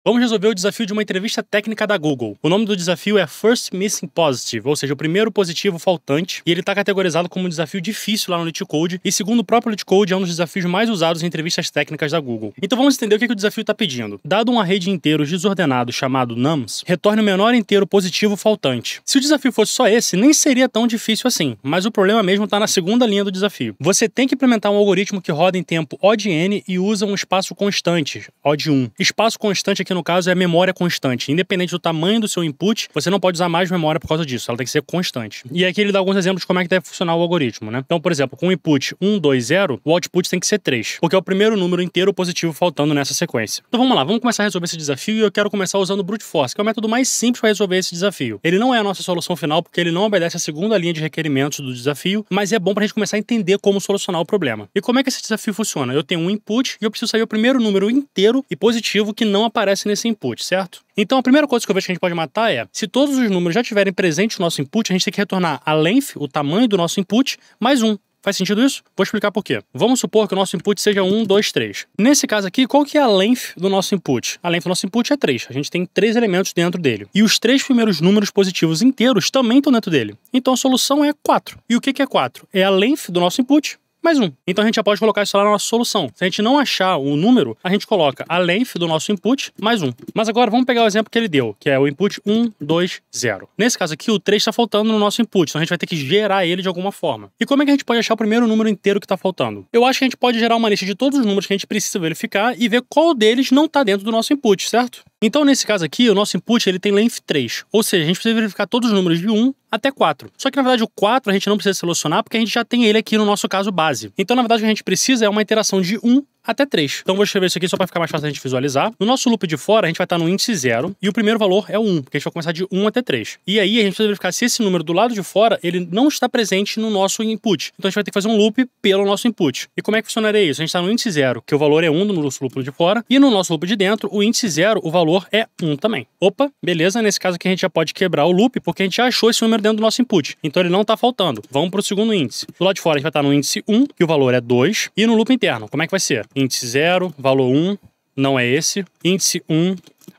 Vamos resolver o desafio de uma entrevista técnica da Google. O nome do desafio é First Missing Positive, ou seja, o primeiro positivo faltante, e ele está categorizado como um desafio difícil lá no LeetCode, e segundo o próprio LeetCode, é um dos desafios mais usados em entrevistas técnicas da Google. Então vamos entender o que o desafio está pedindo. Dado um array de inteiros desordenado chamado nums, retorne o menor inteiro positivo faltante. Se o desafio fosse só esse, nem seria tão difícil assim, mas o problema mesmo está na segunda linha do desafio. Você tem que implementar um algoritmo que roda em tempo O de n e usa um espaço constante, O de 1. Espaço constante aqui no caso é memória constante. Independente do tamanho do seu input, você não pode usar mais memória por causa disso. Ela tem que ser constante. E aqui ele dá alguns exemplos de como é que deve funcionar o algoritmo, né? Então, por exemplo, com o input 1, 2, 0, o output tem que ser 3, porque é o primeiro número inteiro positivo faltando nessa sequência. Então vamos lá, vamos começar a resolver esse desafio e eu quero começar usando o Brute Force, que é o método mais simples para resolver esse desafio. Ele não é a nossa solução final, porque ele não obedece a segunda linha de requerimentos do desafio, mas é bom pra gente começar a entender como solucionar o problema. E como é que esse desafio funciona? Eu tenho um input e eu preciso saber o primeiro número inteiro e positivo que não aparece nesse input, certo? Então a primeira coisa que eu vejo que a gente pode matar é, se todos os números já estiverem presentes no nosso input, a gente tem que retornar a length, o tamanho do nosso input, mais 1. Faz sentido isso? Vou explicar por quê. Vamos supor que o nosso input seja 1, 2, 3. Nesse caso aqui, qual que é a length do nosso input? A length do nosso input é 3. A gente tem 3 elementos dentro dele. E os 3 primeiros números positivos inteiros também estão dentro dele. Então a solução é 4. E o que é 4? É a length do nosso input mais 1. Então a gente já pode colocar isso lá na nossa solução. Se a gente não achar o número, a gente coloca a length do nosso input mais 1. Mas agora vamos pegar o exemplo que ele deu, que é o input 1, 2, 0. Nesse caso aqui, o 3 está faltando no nosso input, então a gente vai ter que gerar ele de alguma forma. E como é que a gente pode achar o primeiro número inteiro que está faltando? Eu acho que a gente pode gerar uma lista de todos os números que a gente precisa verificar e ver qual deles não está dentro do nosso input, certo? Então, nesse caso aqui, o nosso input ele tem length 3, ou seja, a gente precisa verificar todos os números de 1 até 4. Só que, na verdade, o 4 a gente não precisa selecionar porque a gente já tem ele aqui no nosso caso base. Então, na verdade, o que a gente precisa é uma iteração de 1 até 3. Então, vou escrever isso aqui só para ficar mais fácil a gente visualizar. No nosso loop de fora, a gente vai estar no índice 0 e o primeiro valor é o 1, porque a gente vai começar de 1 até 3. E aí, a gente precisa verificar se esse número do lado de fora, ele não está presente no nosso input. Então, a gente vai ter que fazer um loop pelo nosso input. E como é que funcionaria isso? A gente está no índice 0, que o valor é 1 no nosso loop de fora, e no nosso loop de dentro, o índice 0, o valor é 1 também. Opa, beleza, nesse caso aqui a gente já pode quebrar o loop, porque a gente já achou esse número dentro do nosso input. Então, ele não está faltando. Vamos para o segundo índice. Do lado de fora, a gente vai estar no índice 1, que o valor é 2, e no loop interno, como é que vai ser? Índice 0, valor 1, não é esse. Índice 1,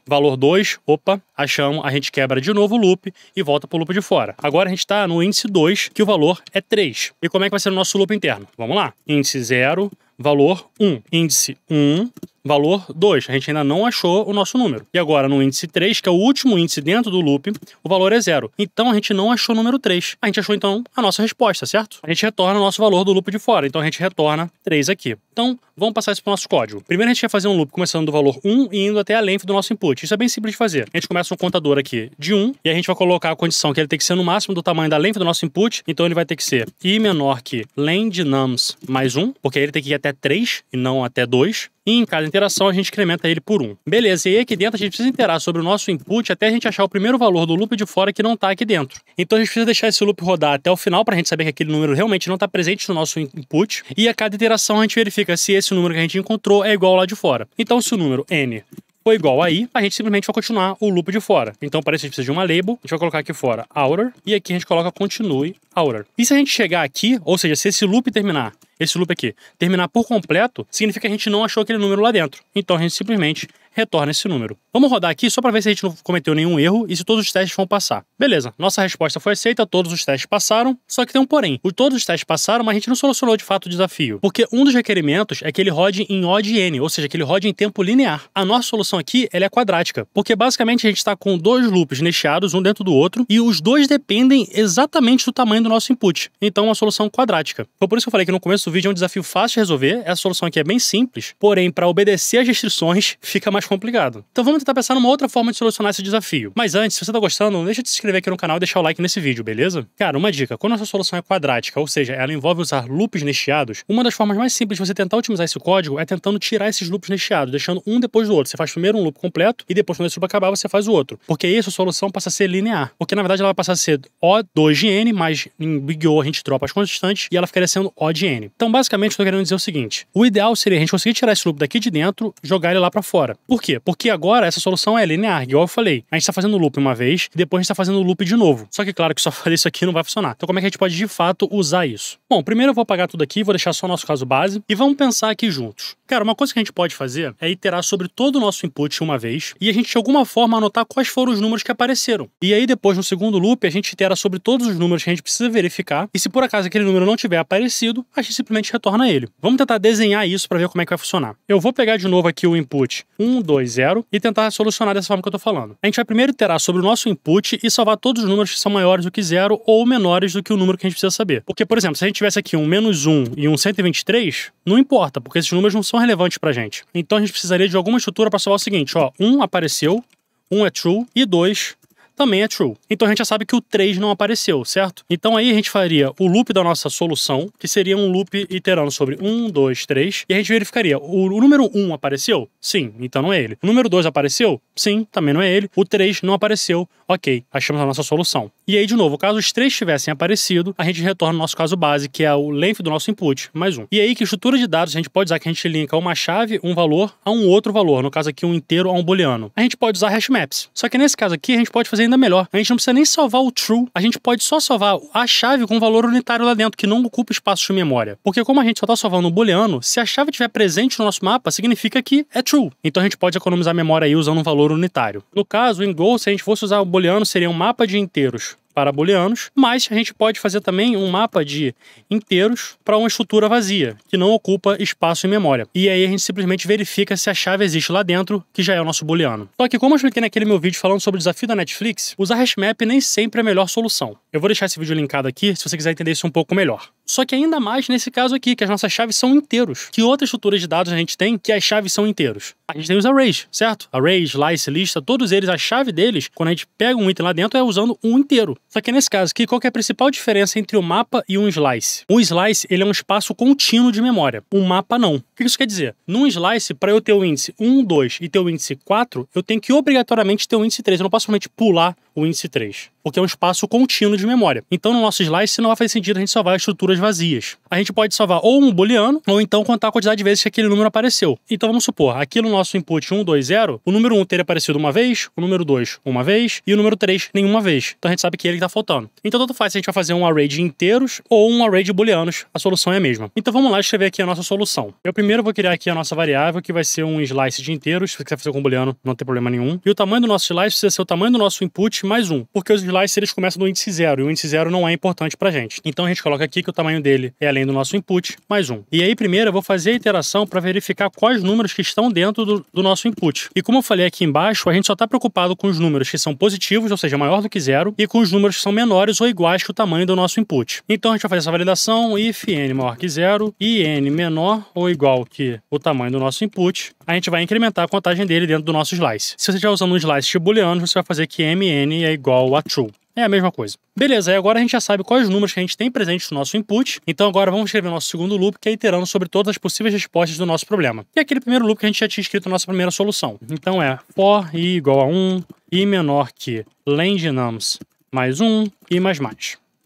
valor 2, opa, achamos, a gente quebra de novo o loop e volta para o loop de fora. Agora a gente está no índice 2, que o valor é 3. E como é que vai ser o nosso loop interno? Vamos lá. Índice 0, valor 1. Índice 1, valor 2. A gente ainda não achou o nosso número. E agora no índice 3, que é o último índice dentro do loop, o valor é 0. Então a gente não achou o número 3. A gente achou então a nossa resposta, certo? A gente retorna o nosso valor do loop de fora. Então a gente retorna 3 aqui. Então vamos passar isso para o nosso código. Primeiro a gente vai fazer um loop começando do valor 1 e indo até a length do nosso input. Isso é bem simples de fazer. A gente começa um contador aqui de 1 e a gente vai colocar a condição que ele tem que ser no máximo do tamanho da length do nosso input. Então ele vai ter que ser i menor que len de nums mais 1, porque aí ele tem que ir até 3 e não até 2. E em cada interação a gente incrementa ele por 1. Beleza, e aí aqui dentro a gente precisa iterar sobre o nosso input até a gente achar o primeiro valor do loop de fora que não está aqui dentro. Então a gente precisa deixar esse loop rodar até o final para a gente saber que aquele número realmente não está presente no nosso input. E a cada iteração a gente verifica se esse número que a gente encontrou é igual lá de fora. Então se o número n for igual a i, a gente simplesmente vai continuar o loop de fora. Então para isso a gente precisa de uma label, a gente vai colocar aqui fora outer e aqui a gente coloca continue outer. E se a gente chegar aqui, ou seja, se esse loop terminar, esse loop aqui, terminar por completo, significa que a gente não achou aquele número lá dentro. Então a gente simplesmente retorna esse número. Vamos rodar aqui só para ver se a gente não cometeu nenhum erro e se todos os testes vão passar. Beleza, nossa resposta foi aceita, todos os testes passaram, só que tem um porém. Todos os testes passaram, mas a gente não solucionou de fato o desafio. Porque um dos requerimentos é que ele rode em O de n, ou seja, que ele rode em tempo linear. A nossa solução aqui, ela é quadrática, porque basicamente a gente está com 2 loops nicheados, um dentro do outro, e os dois dependem exatamente do tamanho do nosso input. Então, uma solução quadrática. Foi por isso que eu falei que no começo do vídeo é um desafio fácil de resolver, essa solução aqui é bem simples, porém, para obedecer às restrições, fica mais complicado. Então vamos tentar pensar numa outra forma de solucionar esse desafio. Mas antes, se você tá gostando, não deixa de se inscrever aqui no canal e deixar o like nesse vídeo, beleza? Cara, uma dica, quando a nossa solução é quadrática, ou seja, ela envolve usar loops nicheados, uma das formas mais simples de você tentar otimizar esse código é tentando tirar esses loops nicheados, deixando um depois do outro. Você faz primeiro um loop completo e depois, quando esse loop acabar, você faz o outro. Porque aí a sua solução passa a ser linear. Porque na verdade ela vai passar a ser O2 de n, mas em Big O a gente dropa as constantes e ela ficaria sendo O de n. Então, basicamente, eu tô querendo dizer o seguinte. O ideal seria a gente conseguir tirar esse loop daqui de dentro e jogar ele lá pra fora. Por quê? Porque agora essa solução é linear, igual eu falei. A gente tá fazendo o loop uma vez e depois a gente tá fazendo o loop de novo. Só que, claro, que só fazer isso aqui não vai funcionar. Então, como é que a gente pode, de fato, usar isso? Bom, primeiro eu vou apagar tudo aqui, vou deixar só o nosso caso base e vamos pensar aqui juntos. Cara, uma coisa que a gente pode fazer é iterar sobre todo o nosso input uma vez e a gente, de alguma forma, anotar quais foram os números que apareceram. E aí, depois, no segundo loop, a gente itera sobre todos os números que a gente precisa verificar e se por acaso aquele número não tiver aparecido, a gente simplesmente retorna ele. Vamos tentar desenhar isso para ver como é que vai funcionar. Eu vou pegar de novo aqui o input 1, 2, 0 e tentar solucionar dessa forma que eu tô falando. A gente vai primeiro iterar sobre o nosso input e salvar todos os números que são maiores do que 0 ou menores do que o número que a gente precisa saber. Porque, por exemplo, se a gente tivesse aqui um -1 e um 123, não importa, porque esses números não são relevantes pra gente. Então a gente precisaria de alguma estrutura para salvar o seguinte, ó, 1 apareceu, 1 é true e 2 também é true. Então a gente já sabe que o 3 não apareceu, certo? Então aí a gente faria o loop da nossa solução, que seria um loop iterando sobre 1, 2, 3, e a gente verificaria, o número 1 apareceu? Sim, então não é ele. O número 2 apareceu? Sim, também não é ele. O 3 não apareceu. Ok, achamos a nossa solução. E aí, de novo, caso os 3 tivessem aparecido, a gente retorna o nosso caso base, que é o length do nosso input, mais 1. E aí, que estrutura de dados a gente pode usar que a gente linka uma chave, um valor, a um outro valor, no caso aqui um inteiro a um booleano. A gente pode usar hash maps. Só que nesse caso aqui, a gente pode fazer ainda melhor. A gente não precisa nem salvar o true, a gente pode só salvar a chave com um valor unitário lá dentro, que não ocupa espaço de memória. Porque como a gente só está salvando um booleano, se a chave estiver presente no nosso mapa, significa que é true. Então a gente pode economizar memória aí usando um valor unitário. No caso, em Go, se a gente fosse usar o booleano, seria um mapa de inteiros para booleanos, mas a gente pode fazer também um mapa de inteiros para uma estrutura vazia, que não ocupa espaço em memória. E aí a gente simplesmente verifica se a chave existe lá dentro, que já é o nosso booleano. Só que como eu expliquei naquele meu vídeo falando sobre o desafio da Netflix, usar hashmap nem sempre é a melhor solução. Eu vou deixar esse vídeo linkado aqui, se você quiser entender isso um pouco melhor. Só que ainda mais nesse caso aqui, que as nossas chaves são inteiros. Que outras estruturas de dados a gente tem que as chaves são inteiros? A gente tem os arrays, certo? Array, slice, lista, todos eles, a chave deles, quando a gente pega um item lá dentro, é usando um inteiro. Só que nesse caso aqui, qual que é a principal diferença entre o mapa e um slice? Um slice, ele é um espaço contínuo de memória. Um mapa, não. O que isso quer dizer? Num slice, para eu ter o índice 1, 2 e ter o índice 4, eu tenho que obrigatoriamente ter o índice 3. Eu não posso somente pular o índice 3, porque é um espaço contínuo de memória. Então, no nosso slice, não vai fazer sentido a gente salvar estruturas vazias. A gente pode salvar ou um booleano, ou então contar a quantidade de vezes que aquele número apareceu. Então, vamos supor, aqui no nosso input 1, 2, 0, o número 1 teria aparecido uma vez, o número 2 uma vez, e o número 3 nenhuma vez. Então, a gente sabe que ele está faltando. Então, tanto faz se a gente vai fazer um array de inteiros ou um array de booleanos, a solução é a mesma. Então, vamos lá escrever aqui a nossa solução. Eu primeiro vou criar aqui a nossa variável, que vai ser um slice de inteiros. Se você quiser fazer com booleano, não tem problema nenhum. E o tamanho do nosso slice precisa ser o tamanho do nosso input mais 1, porque os slices eles começam do índice 0, e o índice 0 não é importante pra gente. Então a gente coloca aqui que o tamanho dele é além do nosso input, mais 1. E aí primeiro eu vou fazer a iteração para verificar quais números que estão dentro do nosso input. E como eu falei aqui embaixo, a gente só está preocupado com os números que são positivos, ou seja, maior do que 0, e com os números que são menores ou iguais que o tamanho do nosso input. Então a gente vai fazer essa validação, if n maior que 0 e n menor ou igual que o tamanho do nosso input, a gente vai incrementar a contagem dele dentro do nosso slice. Se você estiver usando um slice de booleano, você vai fazer que mn é igual a true. É a mesma coisa. Beleza, e agora a gente já sabe quais números que a gente tem presentes no nosso input. Então agora vamos escrever o nosso segundo loop, que é iterando sobre todas as possíveis respostas do nosso problema. E aquele primeiro loop que a gente já tinha escrito na nossa primeira solução. Então é for i igual a 1, i menor que len_nums mais 1 e mais.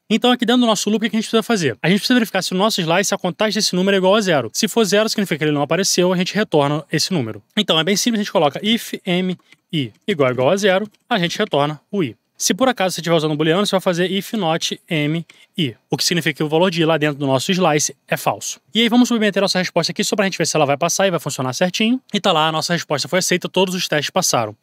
Então aqui dentro do nosso loop, o que a gente precisa fazer? A gente precisa verificar se o nosso slice, a contagem desse número é igual a 0. Se for 0, significa que ele não apareceu, a gente retorna esse número. Então é bem simples, a gente coloca if mi igual a 0, a gente retorna o i. Se por acaso você estiver usando um booleano, você vai fazer if not mi, o que significa que o valor de i lá dentro do nosso slice é falso. E aí vamos submeter a nossa resposta aqui só pra gente ver se ela vai passar e vai funcionar certinho. E tá lá, a nossa resposta foi aceita, todos os testes passaram.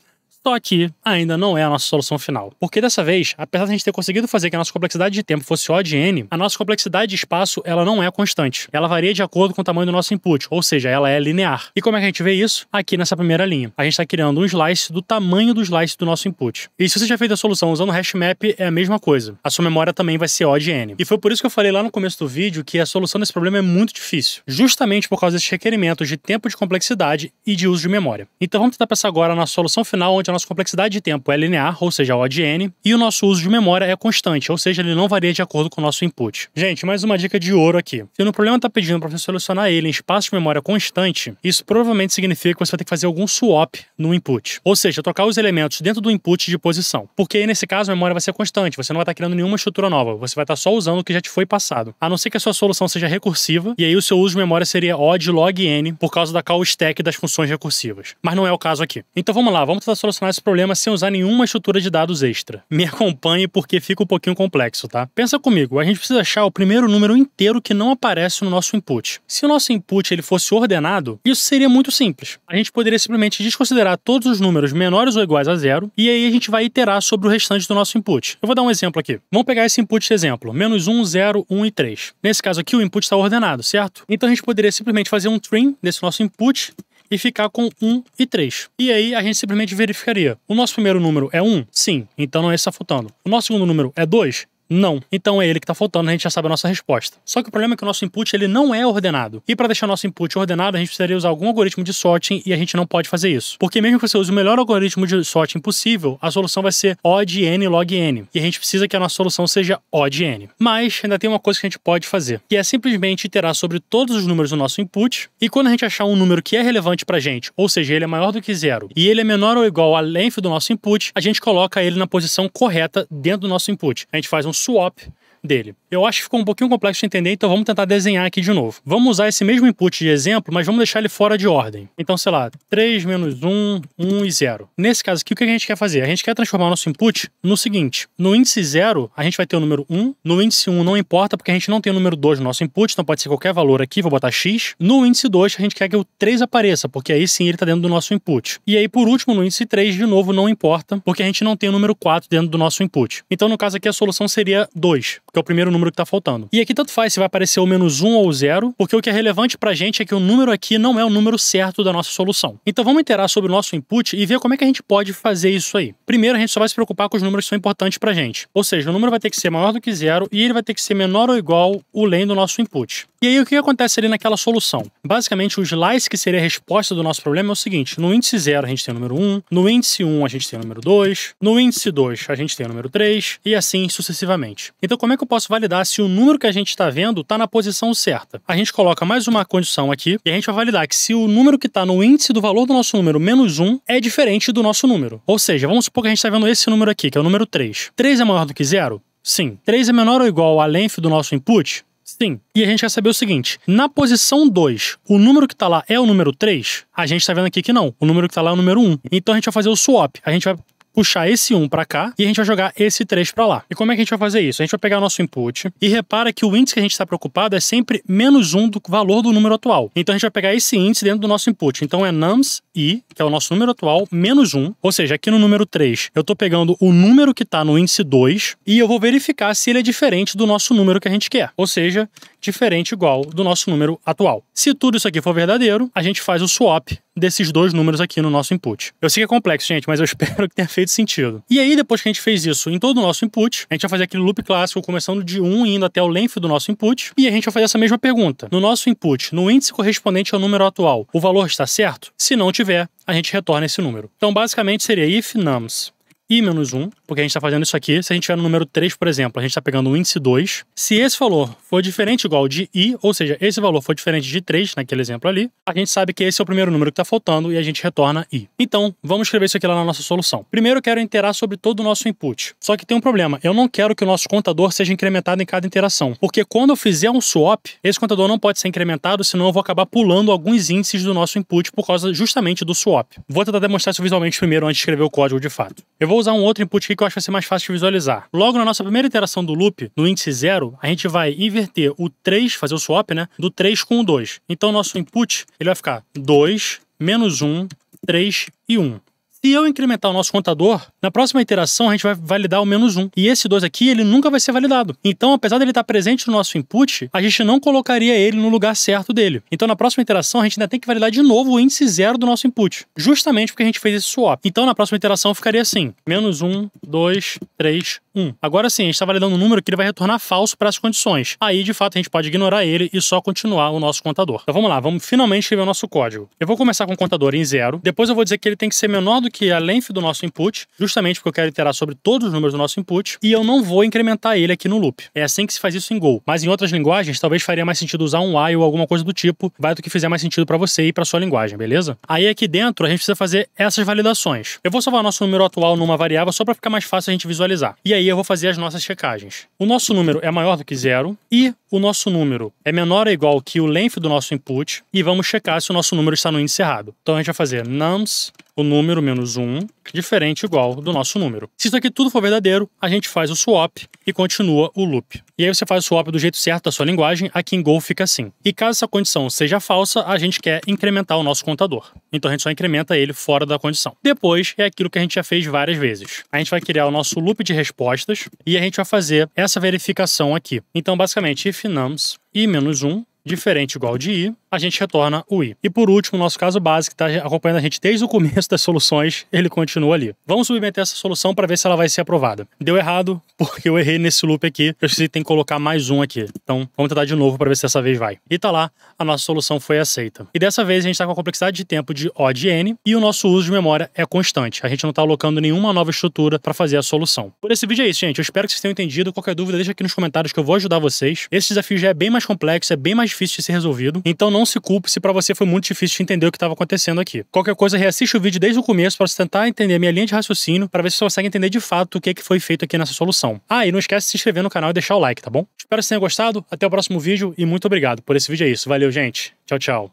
Só que ainda não é a nossa solução final. Porque dessa vez, apesar de a gente ter conseguido fazer que a nossa complexidade de tempo fosse O de n, a nossa complexidade de espaço ela não é constante. Ela varia de acordo com o tamanho do nosso input, ou seja, ela é linear. E como é que a gente vê isso? Aqui nessa primeira linha. A gente está criando um slice do tamanho do slice do nosso input. E se você já fez a solução usando hashmap, é a mesma coisa. A sua memória também vai ser O de n. E foi por isso que eu falei lá no começo do vídeo que a solução desse problema é muito difícil. Justamente por causa desses requerimentos de tempo de complexidade e de uso de memória. Então vamos tentar pensar agora na solução final, onde a nossa complexidade de tempo é linear, ou seja, odd n, e o nosso uso de memória é constante, ou seja, ele não varia de acordo com o nosso input. Gente, mais uma dica de ouro aqui. Se no problema está pedindo para você solucionar ele em espaço de memória constante, isso provavelmente significa que você vai ter que fazer algum swap no input, ou seja, trocar os elementos dentro do input de posição. Porque aí, nesse caso, a memória vai ser constante, você não vai estar criando nenhuma estrutura nova, você vai estar só usando o que já te foi passado. A não ser que a sua solução seja recursiva, e aí o seu uso de memória seria odd log n por causa da call stack das funções recursivas. Mas não é o caso aqui. Então vamos lá, vamos tentar solucionar esse problema sem usar nenhuma estrutura de dados extra. Me acompanhe porque fica um pouquinho complexo, tá? Pensa comigo, a gente precisa achar o primeiro número inteiro que não aparece no nosso input. Se o nosso input ele fosse ordenado, isso seria muito simples. A gente poderia simplesmente desconsiderar todos os números menores ou iguais a zero, e aí a gente vai iterar sobre o restante do nosso input. Eu vou dar um exemplo aqui. Vamos pegar esse input de exemplo, menos 1, 0, 1 e 3. Nesse caso aqui, o input está ordenado, certo? Então a gente poderia simplesmente fazer um trim desse nosso input e ficar com 1 e 3. E aí a gente simplesmente verificaria. O nosso primeiro número é 1? Sim. Então não é esse que está faltando. O nosso segundo número é 2? Não. Então é ele que está faltando, a gente já sabe a nossa resposta. Só que o problema é que o nosso input ele não é ordenado. E para deixar o nosso input ordenado, a gente precisaria usar algum algoritmo de sorting e a gente não pode fazer isso. Porque mesmo que você use o melhor algoritmo de sorting possível, a solução vai ser odd n log n. E a gente precisa que a nossa solução seja odd n. Mas ainda tem uma coisa que a gente pode fazer, que é simplesmente iterar sobre todos os números do nosso input, e quando a gente achar um número que é relevante pra gente, ou seja, ele é maior do que zero, e ele é menor ou igual à length do nosso input, a gente coloca ele na posição correta dentro do nosso input. A gente faz um swap dele. Eu acho que ficou um pouquinho complexo de entender, então vamos tentar desenhar aqui de novo. Vamos usar esse mesmo input de exemplo, mas vamos deixar ele fora de ordem. Então, sei lá, 3, menos 1, 1 e 0. Nesse caso aqui, o que a gente quer fazer? A gente quer transformar o nosso input no seguinte. No índice 0, a gente vai ter o número 1. No índice 1 não importa, porque a gente não tem o número 2 no nosso input, então pode ser qualquer valor aqui, vou botar x. No índice 2, a gente quer que o 3 apareça, porque aí sim ele está dentro do nosso input. E aí, por último, no índice 3, de novo, não importa, porque a gente não tem o número 4 dentro do nosso input. Então, no caso aqui, a solução seria 2, que é o primeiro número que está faltando. E aqui tanto faz se vai aparecer o menos 1 ou o 0, porque o que é relevante pra gente é que o número aqui não é o número certo da nossa solução. Então vamos iterar sobre o nosso input e ver como é que a gente pode fazer isso aí. Primeiro, a gente só vai se preocupar com os números que são importantes pra gente. Ou seja, o número vai ter que ser maior do que 0 e ele vai ter que ser menor ou igual o len do nosso input. E aí o que acontece ali naquela solução? Basicamente, o slice que seria a resposta do nosso problema é o seguinte. No índice 0 a gente tem o número 1, no índice 1 a gente tem o número 2, no índice 2 a gente tem o número 3 e assim sucessivamente. Então como é que eu posso validar se o número que a gente está vendo está na posição certa? A gente coloca mais uma condição aqui e a gente vai validar que se o número que está no índice do valor do nosso número menos 1 é diferente do nosso número. Ou seja, vamos supor que a gente está vendo esse número aqui, que é o número 3. 3 é maior do que 0? Sim. 3 é menor ou igual à length do nosso input? Sim. E a gente quer saber o seguinte, na posição 2, o número que está lá é o número 3? A gente está vendo aqui que não, o número que está lá é o número 1. Então a gente vai fazer o swap, a gente vai puxar esse 1 para cá e a gente vai jogar esse 3 para lá. E como é que a gente vai fazer isso? A gente vai pegar o nosso input e repara que o índice que a gente está preocupado é sempre menos 1 do valor do número atual. Então a gente vai pegar esse índice dentro do nosso input. Então é nums i, que é o nosso número atual, menos 1. Ou seja, aqui no número 3, eu estou pegando o número que está no índice 2 e eu vou verificar se ele é diferente do nosso número que a gente quer. Ou seja, diferente igual do nosso número atual. Se tudo isso aqui for verdadeiro, a gente faz o swap desses dois números aqui no nosso input. Eu sei que é complexo, gente, mas eu espero que tenha feito sentido. E aí, depois que a gente fez isso em todo o nosso input, a gente vai fazer aquele loop clássico, começando de 1 e indo até o length do nosso input, e a gente vai fazer essa mesma pergunta. No nosso input, no índice correspondente ao número atual, o valor está certo? Se não tiver, a gente retorna esse número. Então, basicamente, seria if nums i menos 1, porque a gente está fazendo isso aqui. Se a gente tiver no número 3, por exemplo, a gente está pegando o índice 2. Se esse valor for diferente ou igual de i, ou seja, esse valor for diferente de 3, naquele exemplo ali, a gente sabe que esse é o primeiro número que está faltando e a gente retorna i. Então, vamos escrever isso aqui lá na nossa solução. Primeiro, eu quero iterar sobre todo o nosso input. Só que tem um problema. Eu não quero que o nosso contador seja incrementado em cada iteração, porque quando eu fizer um swap, esse contador não pode ser incrementado, senão eu vou acabar pulando alguns índices do nosso input por causa justamente do swap. Vou tentar demonstrar isso visualmente primeiro antes de escrever o código de fato. Eu vou usar um outro input aqui que eu acho que vai ser mais fácil de visualizar. Logo na nossa primeira iteração do loop, no índice 0, a gente vai inverter o 3, fazer o swap, né, do 3 com o 2. Então o nosso input ele vai ficar 2, menos 1, 3 e 1. Se eu incrementar o nosso contador, na próxima iteração a gente vai validar o menos 1. E esse 2 aqui, ele nunca vai ser validado. Então, apesar dele estar presente no nosso input, a gente não colocaria ele no lugar certo dele. Então, na próxima iteração, a gente ainda tem que validar de novo o índice 0 do nosso input. Justamente porque a gente fez esse swap. Então, na próxima iteração, ficaria assim. Menos 1, 2, 3, 1. Agora sim, a gente está validando um número que ele vai retornar falso para as condições. Aí, de fato, a gente pode ignorar ele e só continuar o nosso contador. Então, vamos lá. Vamos finalmente escrever o nosso código. Eu vou começar com o contador em 0. Depois eu vou dizer que ele tem que ser menor do que a length do nosso input, justamente porque eu quero iterar sobre todos os números do nosso input, e eu não vou incrementar ele aqui no loop. É assim que se faz isso em Go. Mas em outras linguagens, talvez faria mais sentido usar um while ou alguma coisa do tipo, vai do que fizer mais sentido para você e para sua linguagem, beleza? Aí aqui dentro a gente precisa fazer essas validações. Eu vou salvar nosso número atual numa variável só para ficar mais fácil a gente visualizar. E aí eu vou fazer as nossas checagens. O nosso número é maior do que 0 e o nosso número é menor ou igual que o length do nosso input e vamos checar se o nosso número está no índice errado. Então a gente vai fazer nums, o número menos 1, diferente igual do nosso número. Se isso aqui tudo for verdadeiro, a gente faz o swap e continua o loop. E aí você faz o swap do jeito certo da sua linguagem, aqui em Go fica assim. E caso essa condição seja falsa, a gente quer incrementar o nosso contador. Então a gente só incrementa ele fora da condição. Depois é aquilo que a gente já fez várias vezes. A gente vai criar o nosso loop de respostas e a gente vai fazer essa verificação aqui. Então basicamente, if nums i menos 1, diferente igual de i, a gente retorna o i. E por último, o nosso caso base, que está acompanhando a gente desde o começo das soluções, ele continua ali. Vamos submeter essa solução para ver se ela vai ser aprovada. Deu errado, porque eu errei nesse loop aqui. Eu esqueci que tem que colocar mais um aqui. Então, vamos tentar de novo para ver se dessa vez vai. E tá lá, a nossa solução foi aceita. E dessa vez a gente está com a complexidade de tempo de O de n e o nosso uso de memória é constante. A gente não está alocando nenhuma nova estrutura para fazer a solução. Por esse vídeo é isso, gente. Eu espero que vocês tenham entendido. Qualquer dúvida, deixa aqui nos comentários que eu vou ajudar vocês. Esse desafio já é bem mais complexo, é bem mais difícil de ser resolvido. Então não se culpe se para você foi muito difícil de entender o que estava acontecendo aqui. Qualquer coisa, reassiste o vídeo desde o começo para você tentar entender a minha linha de raciocínio, para ver se você consegue entender de fato o que foi feito aqui nessa solução. Ah, e não esquece de se inscrever no canal e deixar o like, tá bom? Espero que você tenha gostado. Até o próximo vídeo e muito obrigado por esse vídeo. É isso. Valeu, gente. Tchau, tchau.